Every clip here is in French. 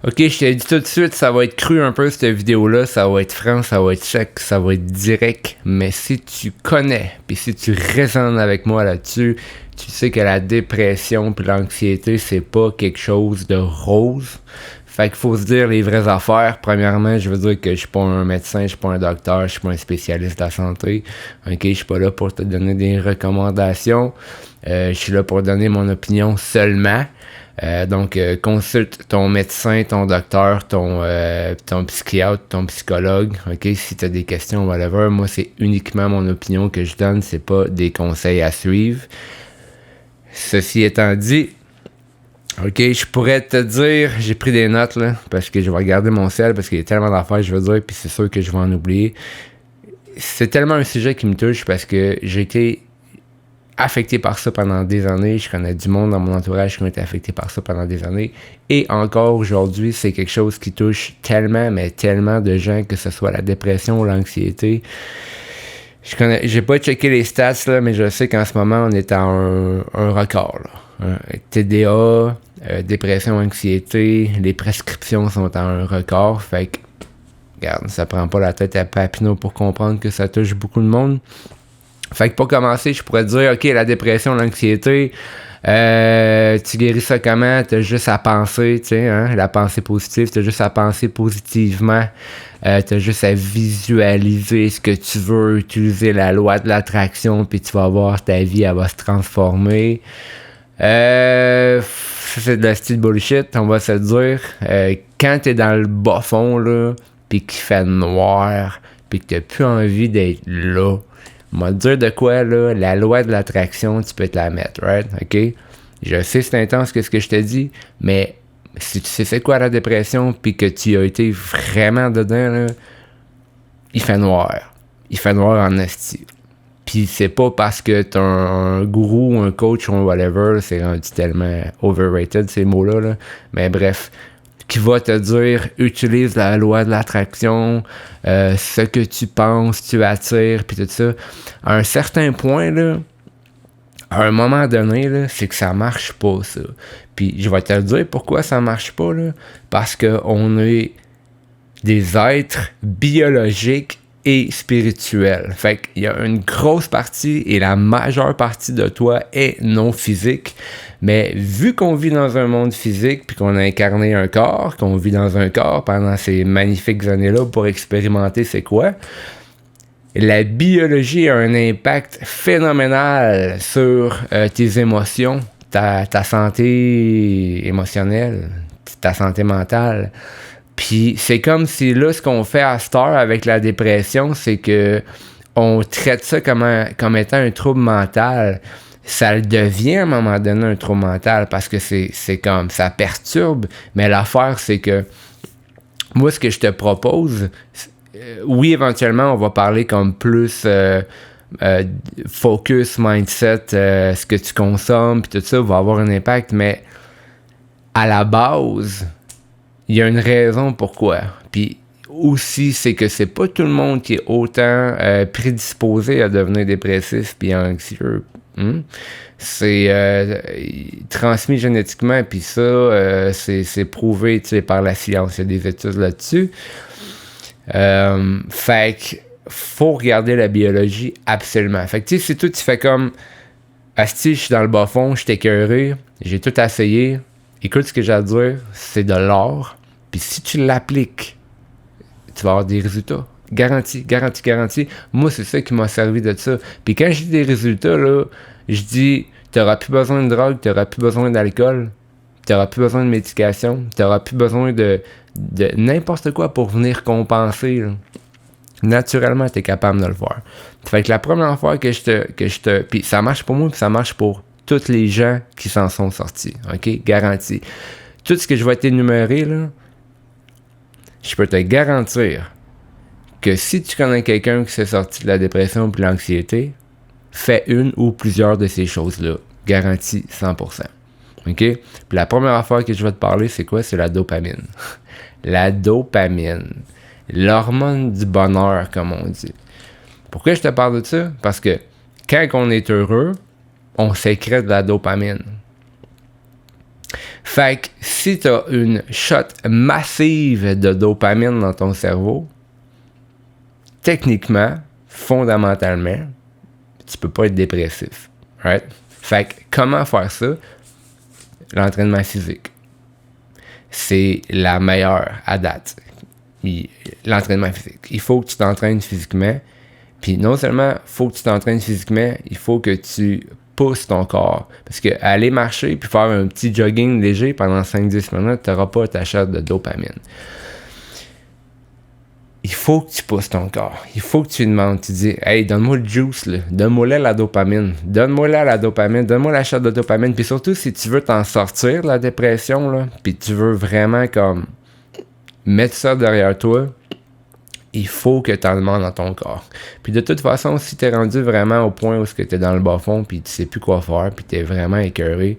Ok, je t'ai dit tout de suite, ça va être cru un peu cette vidéo-là, ça va être franc, ça va être sec, ça va être direct, mais si tu connais, puis si tu résonnes avec moi là-dessus, tu sais que la dépression puis l'anxiété, c'est pas quelque chose de rose. Fait qu'il faut se dire les vraies affaires. Premièrement, je veux dire que je suis pas un médecin, je suis pas un docteur, je suis pas un spécialiste de la santé. Ok, je suis pas là pour te donner des recommandations. Je suis là pour donner mon opinion seulement. Donc, consulte ton médecin, ton docteur, ton psychiatre, ton psychologue, ok, si tu as des questions, whatever. Moi, c'est uniquement mon opinion que je donne, c'est pas des conseils à suivre. Ceci étant dit, ok, je pourrais te dire, j'ai pris des notes, là, parce que je vais regarder mon ciel, parce qu'il y a tellement d'affaires, je veux dire, puis c'est sûr que je vais en oublier. C'est tellement un sujet qui me touche, parce que j'ai été affecté par ça pendant des années. Je connais du monde dans mon entourage qui ont été affectés par ça pendant des années. Et encore aujourd'hui, c'est quelque chose qui touche tellement, mais tellement de gens, que ce soit la dépression ou l'anxiété. J'ai pas checké les stats, là, mais je sais qu'en ce moment, on est à un record. Là. TDA, dépression, anxiété, les prescriptions sont à un record. Fait que, regarde, ça prend pas la tête à Papineau pour comprendre que ça touche beaucoup de monde. Fait que pour commencer, je pourrais te dire, ok, la dépression, l'anxiété, tu guéris ça comment? T'as juste à penser, tu sais, hein, la pensée positive, t'as juste à penser positivement, t'as juste à visualiser ce que tu veux, utiliser la loi de l'attraction, puis tu vas voir ta vie, elle va se transformer. C'est de la style bullshit, on va se dire. Quand t'es dans le bas fond, là, puis qu'il fait noir, puis que t'as plus envie d'être là, on va te dire de quoi, là, la loi de l'attraction, tu peux te la mettre, right? OK? Je sais c'est intense que ce que je te dis, mais si tu sais c'est quoi la dépression, puis que tu as été vraiment dedans, là, il fait noir. Il fait noir en esti. Puis c'est pas parce que t'as un gourou, un coach ou un whatever, c'est rendu tellement overrated ces mots-là, là. Mais bref, qui va te dire, utilise la loi de l'attraction, ce que tu penses, tu attires, puis tout ça. À un certain point, là, à un moment donné, là, c'est que ça marche pas, ça. Puis je vais te dire pourquoi ça marche pas, là. Parce qu'on est des êtres biologiques et spirituel. Fait qu'il y a une grosse partie et la majeure partie de toi est non physique. Mais vu qu'on vit dans un monde physique puis qu'on a incarné un corps, qu'on vit dans un corps pendant ces magnifiques années-là pour expérimenter c'est quoi, la biologie a un impact phénoménal sur tes émotions, ta santé émotionnelle, ta santé mentale. Puis c'est comme si là, ce qu'on fait à cette heure avec la dépression, c'est que on traite ça comme étant un trouble mental. Ça le devient à un moment donné un trouble mental parce que c'est comme ça perturbe. Mais l'affaire, c'est que moi, ce que je te propose, oui, éventuellement, on va parler comme plus focus, mindset, ce que tu consommes, puis tout ça va avoir un impact. Mais à la base, il y a une raison pourquoi. Puis aussi, c'est que c'est pas tout le monde qui est autant prédisposé à devenir dépressif puis anxieux. C'est transmis génétiquement, puis ça, c'est prouvé par la science. Il y a des études là-dessus. Fait que faut regarder la biologie absolument. Fait que tu sais, si toi tu fais comme asti, je suis dans le bas fond, je suis écœuré, j'ai tout essayé. Écoute, ce que j'ai à dire, c'est de l'or. Puis si tu l'appliques, tu vas avoir des résultats. Garanti. Moi, c'est ça qui m'a servi de ça. Puis quand j'ai des résultats, là, je dis, t'auras plus besoin de drogue, t'auras plus besoin d'alcool, t'auras plus besoin de médication, t'auras plus besoin de n'importe quoi pour venir compenser, là. Naturellement, t'es capable de le faire. Fait que la première fois que je te... Puis ça marche pour moi, puis ça marche pour tous les gens qui s'en sont sortis. OK? Garanti. Tout ce que je vais t'énumérer, là, je peux te garantir que si tu connais quelqu'un qui s'est sorti de la dépression ou de l'anxiété, fais une ou plusieurs de ces choses-là. Garanti 100%. OK? Puis la première affaire que je vais te parler, c'est quoi? C'est la dopamine. La dopamine. L'hormone du bonheur, comme on dit. Pourquoi je te parle de ça? Parce que quand on est heureux, on sécrète de la dopamine. Fait que si tu as une shot massive de dopamine dans ton cerveau, techniquement, fondamentalement, tu peux pas être dépressif. Right? Fait que comment faire ça? L'entraînement physique. C'est la meilleure à date. L'entraînement physique. Il faut que tu t'entraînes physiquement. Puis non seulement faut que tu t'entraînes physiquement, il faut que tu pousses ton corps. Parce que aller marcher puis faire un petit jogging léger pendant 5-10 minutes, tu n'auras pas ta shot de dopamine. Il faut que tu pousses ton corps. Il faut que tu lui demandes. Tu dis, hey, donne-moi le juice, là. Donne-moi la dopamine. Donne-moi la dopamine. Donne-moi la shot de dopamine. Puis surtout, si tu veux t'en sortir de la dépression, là, puis tu veux vraiment comme mettre ça derrière toi, il faut que tu en demandes dans ton corps. Puis de toute façon, si tu es rendu vraiment au point où tu es dans le bas-fond, puis tu sais plus quoi faire, puis tu es vraiment écœuré,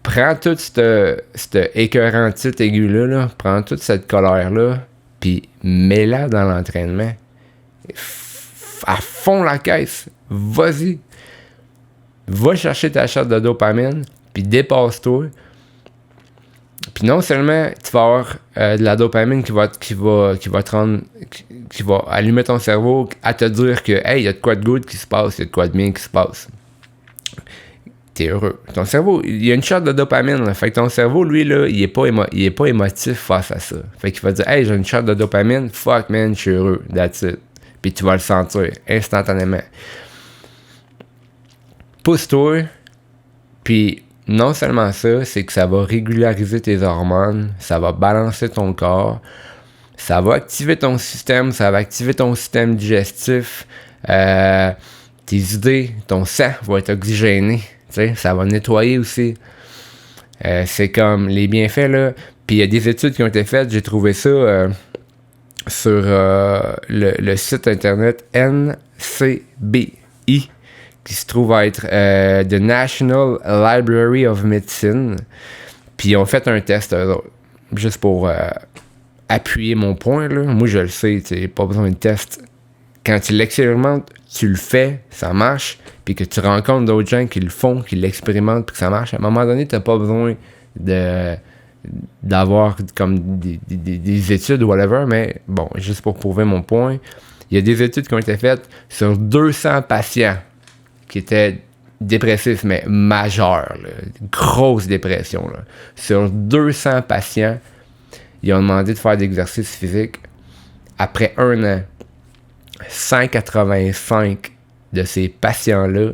prends toute cette écœurantite aiguë-là, là, prends toute cette colère-là, puis mets-la dans l'entraînement. À fond la caisse. Vas-y. Va chercher ta shot de dopamine, puis dépasse-toi. Puis non seulement tu vas avoir de la dopamine qui va allumer ton cerveau à te dire que hey, il y a de quoi de good qui se passe, il y a de quoi de bien qui se passe. T'es heureux. Ton cerveau, il y a une shot de dopamine, là. Fait que ton cerveau, lui, là, il est pas émotif face à ça. Fait qu'il va dire hey, j'ai une shot de dopamine, fuck man, je suis heureux, that's it. Puis tu vas le sentir instantanément. Pousse-toi, puis non seulement ça, c'est que ça va régulariser tes hormones, ça va balancer ton corps, ça va activer ton système, ça va activer ton système digestif, tes idées, ton sang va être oxygéné, ça va nettoyer aussi. C'est comme les bienfaits, là. Puis il y a des études qui ont été faites, j'ai trouvé ça sur le site internet NCBI, qui se trouve à être The National Library of Medicine. Puis ils ont fait un test, juste pour appuyer mon point, là. Moi, je le sais, tu pas besoin de test. Quand tu l'expérimentes, tu le fais, ça marche, puis que tu rencontres d'autres gens qui le font, qui l'expérimentent, puis que ça marche. À un moment donné, tu n'as pas besoin d'avoir comme des études ou whatever, mais bon, juste pour prouver mon point, il y a des études qui ont été faites sur 200 patients qui étaient dépressifs, mais majeurs, là, grosse dépression. Là. Sur 200 patients, ils ont demandé de faire des exercices physiques. Après 1 an, 185 de ces patients-là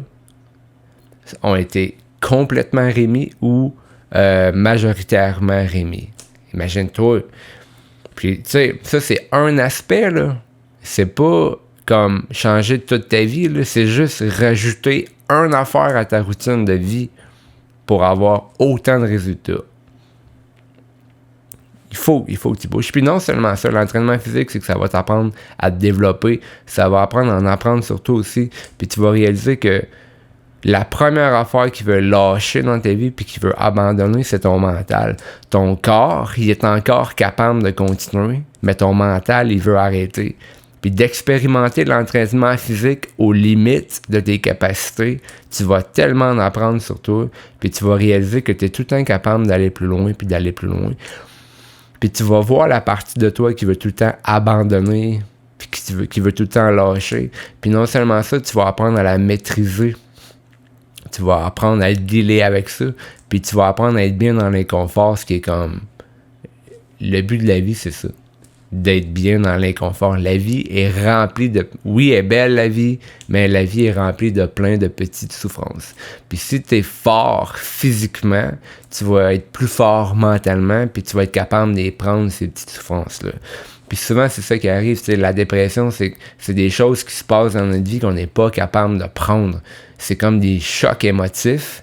ont été complètement rémis ou majoritairement rémis. Imagine-toi. Puis, tu sais, ça, c'est un aspect, là. C'est pas comme changer toute ta vie, là. C'est juste rajouter une affaire à ta routine de vie pour avoir autant de résultats. Il faut que tu bouges. Puis non seulement ça, l'entraînement physique, c'est que ça va t'apprendre à te développer, ça va apprendre à en apprendre sur toi aussi, puis tu vas réaliser que la première affaire qui veut lâcher dans ta vie puis qui veut abandonner, c'est ton mental. Ton corps, il est encore capable de continuer, mais ton mental, il veut arrêter. Puis d'expérimenter l'entraînement physique aux limites de tes capacités, tu vas tellement en apprendre sur toi, puis tu vas réaliser que tu es tout le temps capable d'aller plus loin, puis d'aller plus loin. Puis tu vas voir la partie de toi qui veut tout le temps abandonner, puis qui veut tout le temps lâcher. Puis non seulement ça, tu vas apprendre à la maîtriser. Tu vas apprendre à être dealer avec ça, puis tu vas apprendre à être bien dans l'inconfort, ce qui est comme... Le but de la vie, c'est ça. D'être bien dans l'inconfort. La vie est remplie de... Oui, elle est belle, la vie, mais la vie est remplie de plein de petites souffrances. Puis si tu es fort physiquement, tu vas être plus fort mentalement, puis tu vas être capable de prendre, ces petites souffrances-là. Puis souvent, c'est ça qui arrive. La dépression, c'est des choses qui se passent dans notre vie qu'on n'est pas capable de prendre. C'est comme des chocs émotifs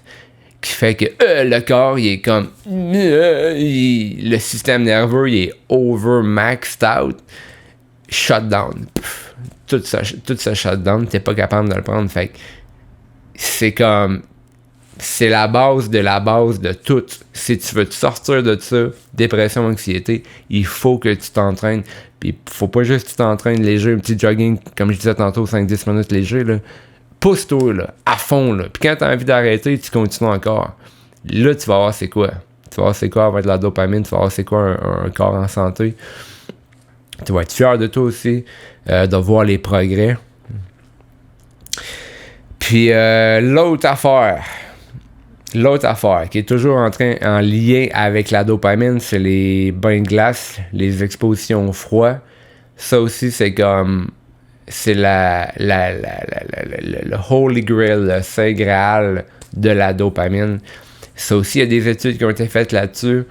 qui fait que le corps, il est comme... le système nerveux, il est over-maxed out. Shutdown. Tout ça shutdown, t'es pas capable de le prendre. Fait que c'est comme... C'est la base de tout. Si tu veux te sortir de ça, dépression, anxiété, il faut que tu t'entraînes. Puis faut pas juste que tu t'entraînes léger, un petit jogging, comme je disais tantôt, 5-10 minutes léger, là. Pousse-toi, là, à fond, là. Puis quand t'as envie d'arrêter, tu continues encore. là, tu vas voir c'est quoi. Tu vas voir c'est quoi avoir de la dopamine, tu vas voir c'est quoi un corps en santé. Tu vas être fier de toi aussi, de voir les progrès. Puis l'autre affaire qui est toujours en lien avec la dopamine, c'est les bains de glace, les expositions au froid. Ça aussi, c'est comme... C'est le Holy Grail, le Saint Graal de la dopamine. Ça aussi, il y a des études qui ont été faites là-dessus.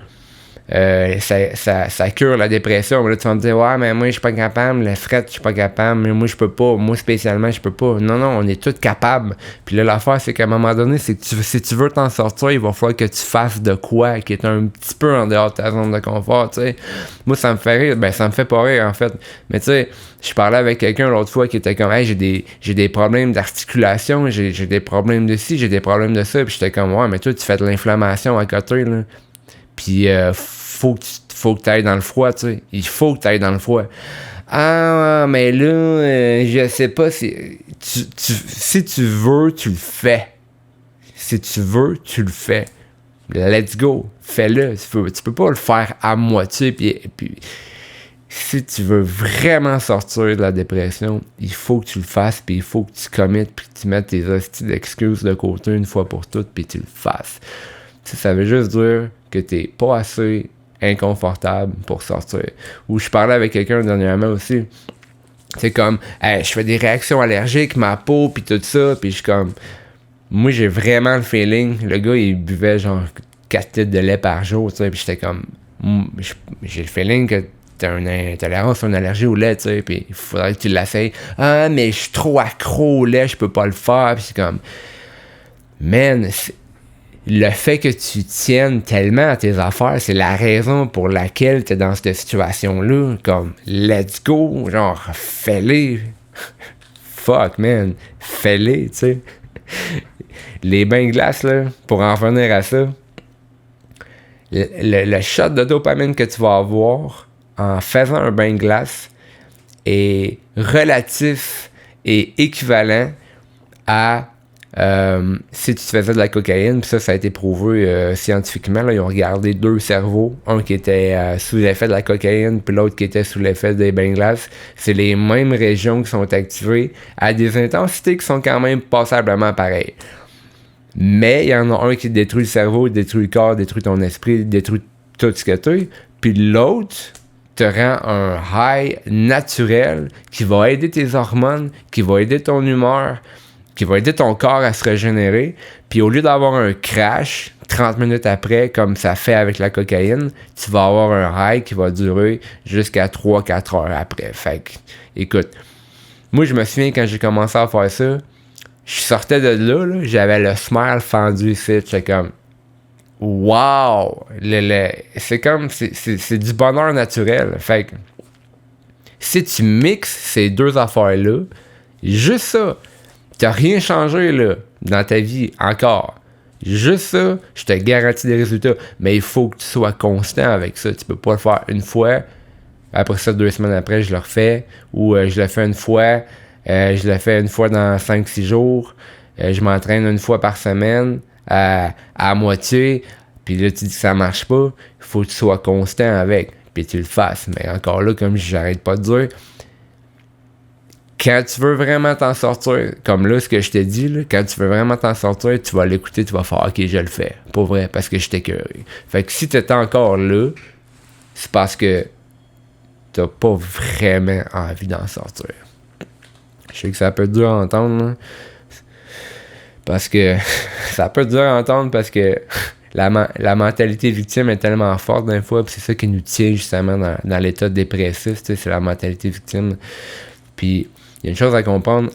Ça cure la dépression. Mais là, tu vas me dire, ouais, mais moi, je suis pas capable. Le fret, je suis pas capable. Mais moi, je peux pas. Moi, spécialement, je peux pas. Non, on est tous capables. Puis là, l'affaire, c'est qu'à un moment donné, c'est que si tu veux t'en sortir, il va falloir que tu fasses de quoi qui est un petit peu en dehors de ta zone de confort, tu sais. Moi, ça me fait rire. Ben, ça me fait pas rire, en fait. Mais tu sais, je parlais avec quelqu'un l'autre fois qui était comme, hey, j'ai des problèmes d'articulation, j'ai des problèmes de ci, j'ai des problèmes de ça. Puis j'étais comme, ouais, mais toi, tu fais de l'inflammation à côté, là. Puis, faut que tu ailles dans le froid, tu sais. Il faut que tu ailles dans le froid. Ah, mais là, je sais pas si... si tu veux, tu le fais. Si tu veux, tu le fais. Let's go. Fais-le. Tu peux pas le faire à moitié. Puis si tu veux vraiment sortir de la dépression, il faut que tu le fasses, puis il faut que tu commettes, puis que tu mettes tes hosties d'excuses de côté une fois pour toutes, puis tu le fasses. Ça veut juste dire que t'es pas assez inconfortable pour sortir. Ou je parlais avec quelqu'un dernièrement aussi. C'est comme, hey, je fais des réactions allergiques, ma peau, puis tout ça, puis je suis comme... Moi, j'ai vraiment le feeling... Le gars, il buvait genre 4 litres de lait par jour, tu sais, puis j'étais comme... J'ai le feeling que t'as une intolérance ou une allergie au lait, tu sais, puis il faudrait que tu l'essayes. Ah, mais je suis trop accro au lait, je peux pas le faire, puis c'est comme... Man, le fait que tu tiennes tellement à tes affaires, c'est la raison pour laquelle tu es dans cette situation-là. Comme, let's go, genre, fais-les. Fuck, man, fais-les, tu sais. Les bains de glace, là, pour en revenir à ça, le shot de dopamine que tu vas avoir en faisant un bain de glace est relatif et équivalent à si tu faisais de la cocaïne, puis ça a été prouvé scientifiquement, là, ils ont regardé 2 cerveaux, un qui était sous l'effet de la cocaïne, puis l'autre qui était sous l'effet des bains de glace. C'est les mêmes régions qui sont activées à des intensités qui sont quand même passablement pareilles. Mais il y en a un qui détruit le cerveau, détruit le corps, détruit ton esprit, détruit tout ce que tu es, puis l'autre te rend un high naturel qui va aider tes hormones, qui va aider ton humeur, qui va aider ton corps à se régénérer. Puis au lieu d'avoir un crash 30 minutes après, comme ça fait avec la cocaïne, tu vas avoir un high qui va durer jusqu'à 3-4 heures après. Fait que, écoute, moi je me souviens quand j'ai commencé à faire ça, je sortais de là, j'avais le smile fendu ici, j'étais comme wow! C'est comme, c'est du bonheur naturel. Fait que, si tu mixes ces deux affaires-là, juste ça, t'as rien changé là dans ta vie encore. Juste ça, je te garantis des résultats. Mais il faut que tu sois constant avec ça. Tu peux pas le faire une fois. Après ça, 2 semaines après, je le refais. Ou je le fais une fois. Je le fais une fois dans 5-6 jours. Je m'entraîne une fois par semaine à moitié. Puis là, tu dis que ça marche pas. Il faut que tu sois constant avec. Puis tu le fasses. Mais encore là, comme j'arrête pas de dire, quand tu veux vraiment t'en sortir, comme là, ce que je te dis, là, quand tu veux vraiment t'en sortir, tu vas l'écouter, tu vas faire « Ok, je le fais. » Pour vrai, parce que je t'ai écœuré. Fait que si t'es encore là, c'est parce que t'as pas vraiment envie d'en sortir. Je sais que ça peut être dur à entendre, là, parce que ça peut être dur à entendre parce que la mentalité victime est tellement forte d'un fois, puis c'est ça qui nous tient justement dans l'état dépressif, tu sais, c'est la mentalité victime. Puis il y a une chose à comprendre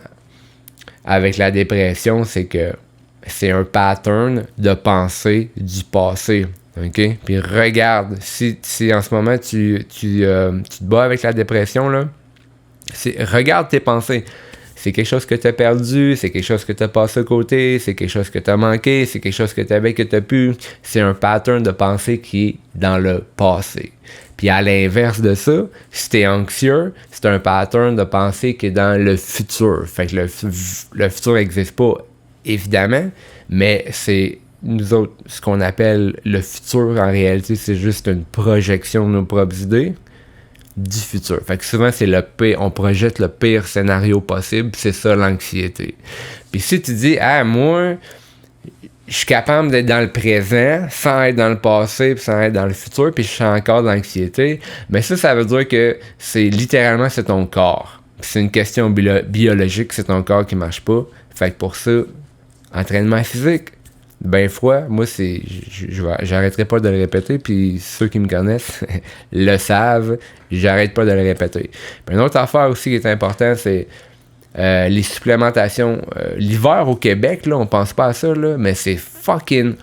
avec la dépression, c'est que c'est un pattern de pensée du passé. OK? Puis regarde, si en ce moment tu te bats avec la dépression, là, regarde tes pensées. C'est quelque chose que tu as perdu, c'est quelque chose que tu as passé à côté, c'est quelque chose que tu as manqué, c'est quelque chose que tu avais que tu as pu. C'est un pattern de pensée qui est dans le passé. Puis à l'inverse de ça, si tu es anxieux, c'est un pattern de pensée qui est dans le futur. Fait que le futur n'existe pas, évidemment, mais c'est nous autres, ce qu'on appelle le futur, en réalité, c'est juste une projection de nos propres idées du futur. Fait que souvent, c'est le pire, on projette le pire scénario possible, c'est ça l'anxiété. Puis si tu dis, moi, je suis capable d'être dans le présent, sans être dans le passé, puis sans être dans le futur, puis je suis encore dans l'anxiété, mais ça veut dire que c'est littéralement, c'est ton corps. Puis c'est une question biologique, c'est ton corps qui marche pas. Fait que pour ça, entraînement physique, ben froid, moi j'arrêterai pas de le répéter, puis ceux qui me connaissent le savent, j'arrête pas de le répéter. Puis une autre affaire aussi qui est importante, c'est les supplémentations. L'hiver au Québec, là, on pense pas à ça, là, mais c'est fucking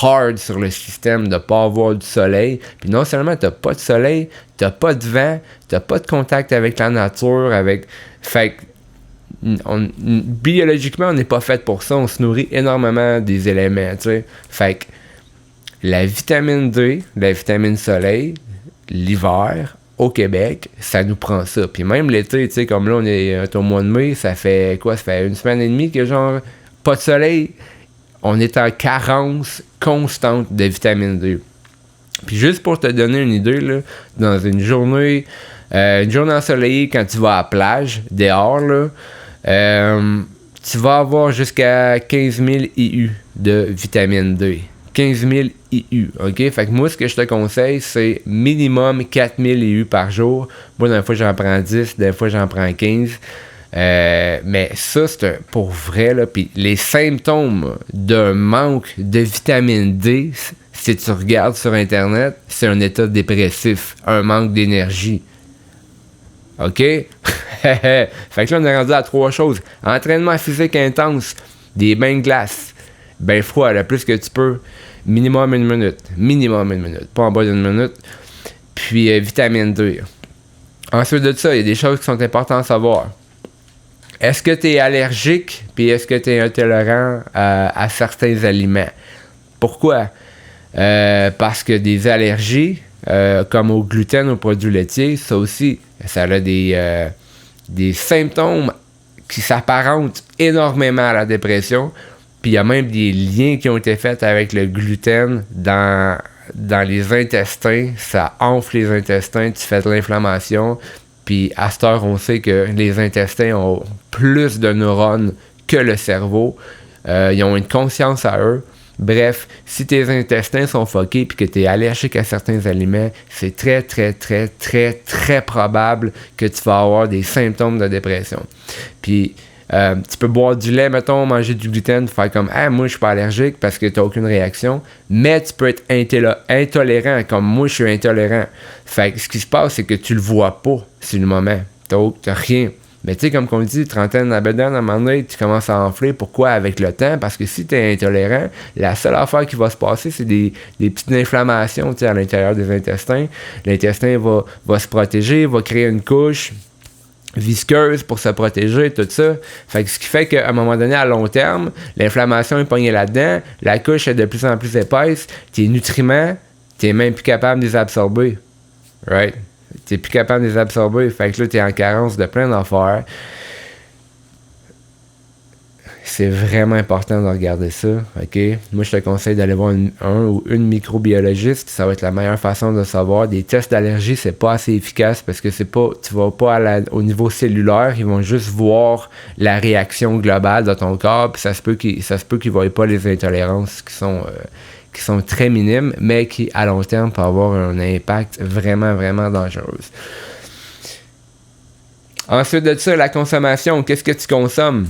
hard sur le système de pas avoir du soleil. Puis non seulement t'as pas de soleil, t'as pas de vent, t'as pas de contact avec la nature, fait que biologiquement, on n'est pas fait pour ça. On se nourrit énormément des éléments, tu sais. Fait que la vitamine D, la vitamine soleil, l'hiver, au Québec, ça nous prend ça. Puis même l'été, tu sais, comme là, on est au mois de mai, ça fait quoi? Ça fait une semaine et demie que genre, pas de soleil. On est en carence constante de vitamine D. Puis juste pour te donner une idée, là, dans une journée ensoleillée, quand tu vas à la plage, dehors, là, tu vas avoir jusqu'à 15 000 IU de vitamine D. 15 000 IU, ok? Fait que moi, ce que je te conseille, c'est minimum 4 000 IU par jour. Moi, des fois, j'en prends 10, des fois, j'en prends 15. Mais ça, c'est pour vrai, là. Puis les symptômes d'un manque de vitamine D, si tu regardes sur Internet, c'est un état dépressif, un manque d'énergie. OK? Fait que là, on est rendu à 3 choses. Entraînement physique intense, des bains de glace, bain froid, le plus que tu peux, minimum 1 minute. Minimum 1 minute, pas en bas d'1 minute. Puis vitamine D. Ensuite de ça, il y a des choses qui sont importantes à savoir. Est-ce que tu es allergique, puis est-ce que tu es intolérant à certains aliments? Pourquoi? Parce que des allergies, comme au gluten, aux produits laitiers, ça aussi, ça a des symptômes qui s'apparentent énormément à la dépression. Puis il y a même des liens qui ont été faits avec le gluten dans les intestins. Ça enfle les intestins, tu fais de l'inflammation. Puis à cette heure, on sait que les intestins ont plus de neurones que le cerveau. Ils ont une conscience à eux. Bref, si tes intestins sont fuckés et que tu es allergique à certains aliments, c'est très, très, très, très, très probable que tu vas avoir des symptômes de dépression. Puis, tu peux boire du lait, mettons, manger du gluten, faire comme « Ah, moi, je suis pas allergique parce que tu n'as aucune réaction. » Mais tu peux être intolérant, comme moi, je suis intolérant. Fait que ce qui se passe, c'est que tu le vois pas sur le moment. T'as rien. Mais tu sais, comme on dit, trentaine à bedaine, à un moment donné, tu commences à enfler. Pourquoi? Avec le temps. Parce que si tu es intolérant, la seule affaire qui va se passer, c'est des petites inflammations à l'intérieur des intestins. L'intestin va se protéger, va créer une couche visqueuse pour se protéger, tout ça. Fait que ce qui fait qu'à un moment donné, à long terme, l'inflammation est pognée là-dedans, la couche est de plus en plus épaisse, tes nutriments, t'es même plus capable de les absorber. Right? T'es plus capable de les absorber. Fait que là, t'es en carence de plein d'affaires. C'est vraiment important de regarder ça, ok? Moi, je te conseille d'aller voir un ou une microbiologiste. Ça va être la meilleure façon de savoir. Des tests d'allergie, c'est pas assez efficace parce que tu vas pas au niveau cellulaire. Ils vont juste voir la réaction globale de ton corps. Puis ça se peut qu'ils voient pas les intolérances qui sont très minimes, mais qui, à long terme, peuvent avoir un impact vraiment, vraiment dangereux. Ensuite de ça, la consommation. Qu'est-ce que tu consommes?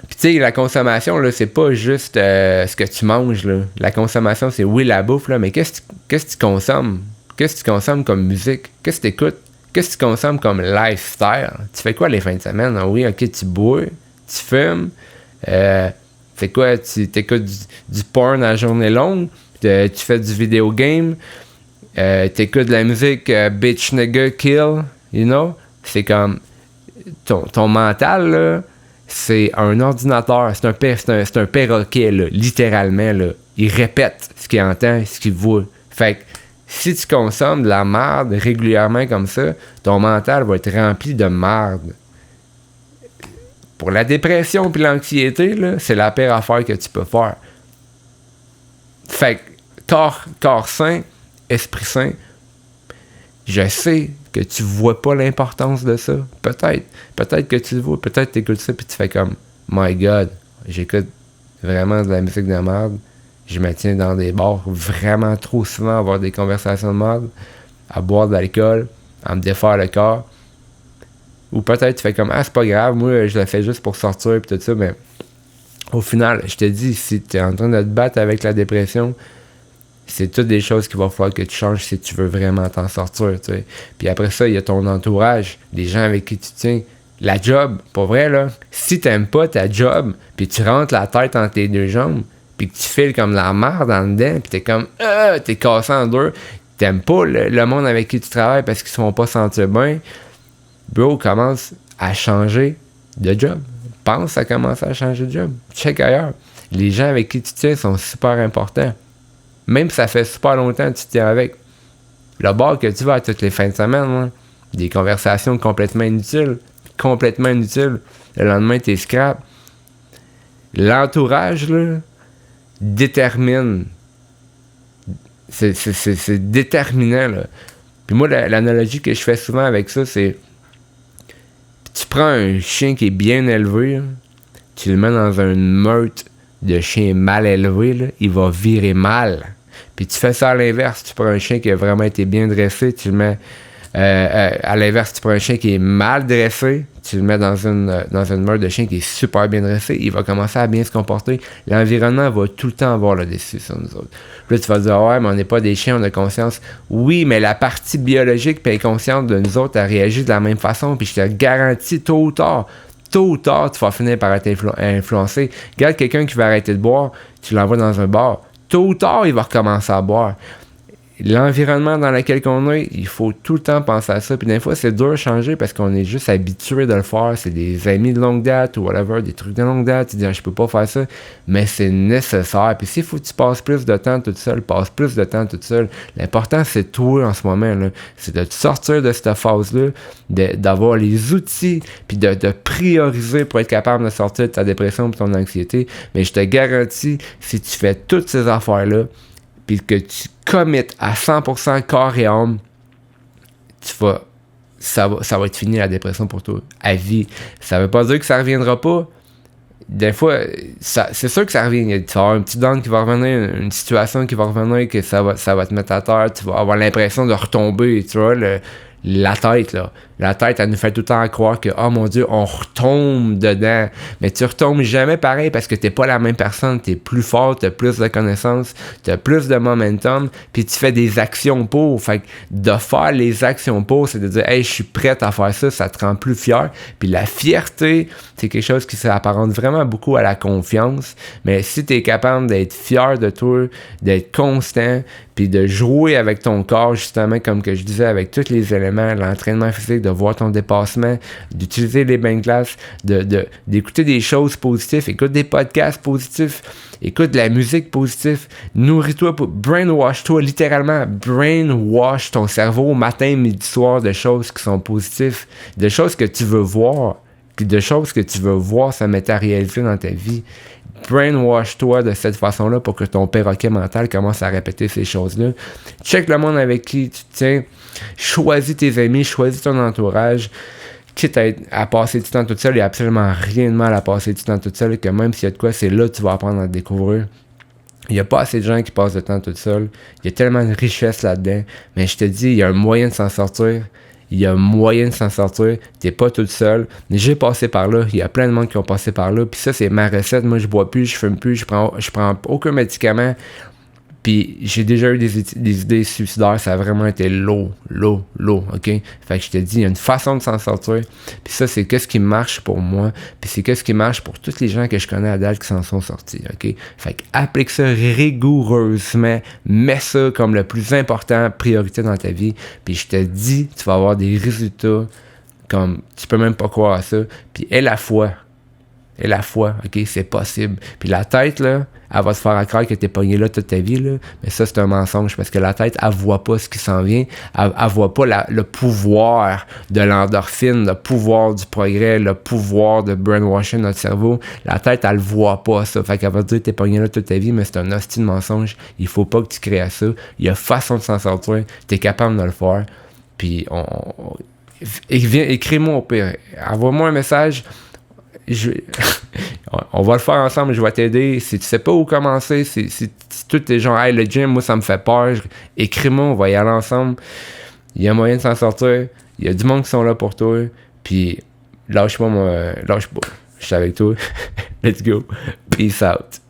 Puis tu sais, la consommation, là, c'est pas juste ce que tu manges, là. La consommation, c'est oui, la bouffe, là, mais qu'est-ce que tu consommes? Qu'est-ce que tu consommes comme musique? Qu'est-ce que tu écoutes? Qu'est-ce que tu consommes comme lifestyle? Tu fais quoi les fins de semaine? Ah oui, ok, tu bois, tu fumes, fais quoi? Tu t'écoutes du porn la journée longue, tu fais du vidéo game, t'écoutes de la musique bitch nigga kill, you know? C'est comme ton mental, là, c'est un ordinateur, c'est un perroquet, là, littéralement, là. Il répète ce qu'il entend, ce qu'il voit. Fait que si tu consommes de la merde régulièrement comme ça, ton mental va être rempli de merde. Pour la dépression et l'anxiété, là, c'est la pire affaire que tu peux faire. Fait que corps sain, esprit sain, je sais que tu vois pas l'importance de ça. Peut-être que tu le vois, peut-être que tu écoutes ça puis tu fais comme My God, j'écoute vraiment de la musique de merde. Je me tiens dans des bars vraiment trop souvent à avoir des conversations de merde, à boire de l'alcool, à me défaire le corps. Ou peut-être tu fais comme c'est pas grave, moi je le fais juste pour sortir pis tout ça, mais au final, je te dis, si tu es en train de te battre avec la dépression, c'est toutes des choses qu'il va falloir que tu changes si tu veux vraiment t'en sortir, tu sais. Puis après ça, il y a ton entourage, les gens avec qui tu tiens. La job, pour vrai, là, si t'aimes pas ta job, puis tu rentres la tête entre tes deux jambes, puis que tu files comme la merde en dedans, puis t'es comme, t'es cassé en deux, t'aimes pas le monde avec qui tu travailles parce qu'ils se font pas sentir bien, bro, commence à changer de job. Pense à commencer à changer de job. Check ailleurs. Les gens avec qui tu tiens sont super importants. Même si ça fait super longtemps que tu tiens avec. Le bar que tu vas à toutes les fins de semaine, là, des conversations complètement inutiles. Le lendemain, t'es scrap. L'entourage, là, détermine. C'est déterminant, là. Puis moi, l'analogie que je fais souvent avec ça, c'est tu prends un chien qui est bien élevé, là, tu le mets dans une meute de chiens mal élevés, là, il va virer mal. Puis tu fais ça à l'inverse, tu prends un chien qui a vraiment été bien dressé, tu le mets à l'inverse, tu prends un chien qui est mal dressé, tu le mets dans une meute de chien qui est super bien dressé, il va commencer à bien se comporter. L'environnement va tout le temps avoir le dessus sur nous autres. Puis là, tu vas dire, ouais, mais on n'est pas des chiens, on a conscience. Oui, mais la partie biologique et inconsciente de nous autres, elle réagit de la même façon, puis je te garantis, tôt ou tard, tu vas finir par être influencé. Regarde quelqu'un qui va arrêter de boire, tu l'envoies dans un bar. Tôt ou tard, il va recommencer à boire. L'environnement dans lequel on est, il faut tout le temps penser à ça. Puis des fois, c'est dur de changer parce qu'on est juste habitué de le faire. C'est des amis de longue date ou whatever, des trucs de longue date. Tu dis, je peux pas faire ça, mais c'est nécessaire. Puis s'il faut que tu passes plus de temps toute seule, passe plus de temps toute seule. L'important, c'est toi en ce moment, là. C'est de te sortir de cette phase-là, d'avoir les outils, puis de prioriser pour être capable de sortir de ta dépression et de ton anxiété. Mais je te garantis, si tu fais toutes ces affaires-là, puis que tu committes à 100% corps et âme, ça va être fini la dépression pour toi, à vie. Ça veut pas dire que ça reviendra pas. Des fois, c'est sûr que ça revient. Tu vas avoir un petit down qui va revenir, une situation qui va revenir, que ça va te mettre à terre, tu vas avoir l'impression de retomber, tu vois, la tête, là. La tête, elle nous fait tout le temps croire que, oh mon Dieu, on retombe dedans. Mais tu retombes jamais pareil parce que t'es pas la même personne. T'es plus fort, t'as plus de connaissances, t'as plus de momentum, puis tu fais des actions pour. Fait que de faire les actions pour, c'est de dire, hey, je suis prête à faire ça, ça te rend plus fier. Puis la fierté, c'est quelque chose qui s'apparente vraiment beaucoup à la confiance. Mais si t'es capable d'être fier de toi, d'être constant, puis de jouer avec ton corps, justement, comme que je disais, avec tous les éléments, l'entraînement physique, de voir ton dépassement, d'utiliser les bains de glace, d'écouter des choses positives, écoute des podcasts positifs, écoute de la musique positive, nourris-toi, brainwash-toi, littéralement, brainwash ton cerveau matin, midi, soir de choses qui sont positives, de choses que tu veux voir, puis de choses que tu veux voir se matérialiser dans ta vie. Brainwash-toi de cette façon-là pour que ton perroquet mental commence à répéter ces choses-là. Check le monde avec qui tu te tiens. Choisis tes amis, choisis ton entourage. Quitte à passer du temps toute seule, il n'y a absolument rien de mal à passer du temps toute seule, que même s'il y a de quoi, c'est là que tu vas apprendre à te découvrir. Il n'y a pas assez de gens qui passent du temps toute seule. Il y a tellement de richesse là-dedans. Mais je te dis, il y a un moyen de s'en sortir. Il y a moyen de s'en sortir. T'es pas toute seule. J'ai passé par là. Il y a plein de monde qui ont passé par là. Puis ça, c'est ma recette. Moi, je bois plus, je fume plus, je prends aucun médicament. Puis j'ai déjà eu des idées suicidaires. Ça a vraiment été lourd, OK? Fait que je te dis, il y a une façon de s'en sortir. Puis ça, c'est qu'est-ce qui marche pour moi. Puis c'est qu'est-ce qui marche pour tous les gens que je connais à date qui s'en sont sortis, OK? Fait que applique ça rigoureusement. Mets ça comme le plus important, priorité dans ta vie. Puis je te dis, tu vas avoir des résultats comme tu peux même pas croire à ça. Puis aie la foi. et la foi, ok, c'est possible. Puis la tête, là, elle va se faire croire que t'es pogné là toute ta vie, là, mais ça, c'est un mensonge, parce que la tête, elle voit pas ce qui s'en vient, elle voit pas le pouvoir de l'endorphine, le pouvoir du progrès, le pouvoir de brainwashing notre cerveau. La tête, elle le voit pas, ça. Fait qu'elle va te dire que t'es pogné là toute ta vie, mais c'est un hostie de mensonge. Il faut pas que tu crées à ça. Il y a façon de s'en sortir. T'es capable de le faire. Puis, écris-moi au pire. Envoie-moi un message. On va le faire ensemble, je vais t'aider. Si tu sais pas où commencer, si tout est genre, hey, le gym, moi, ça me fait peur, écris-moi, on va y aller ensemble. Il y a moyen de s'en sortir. Il y a du monde qui sont là pour toi. Puis, lâche pas, moi. Lâche pas. Je suis avec toi. Let's go. Peace out.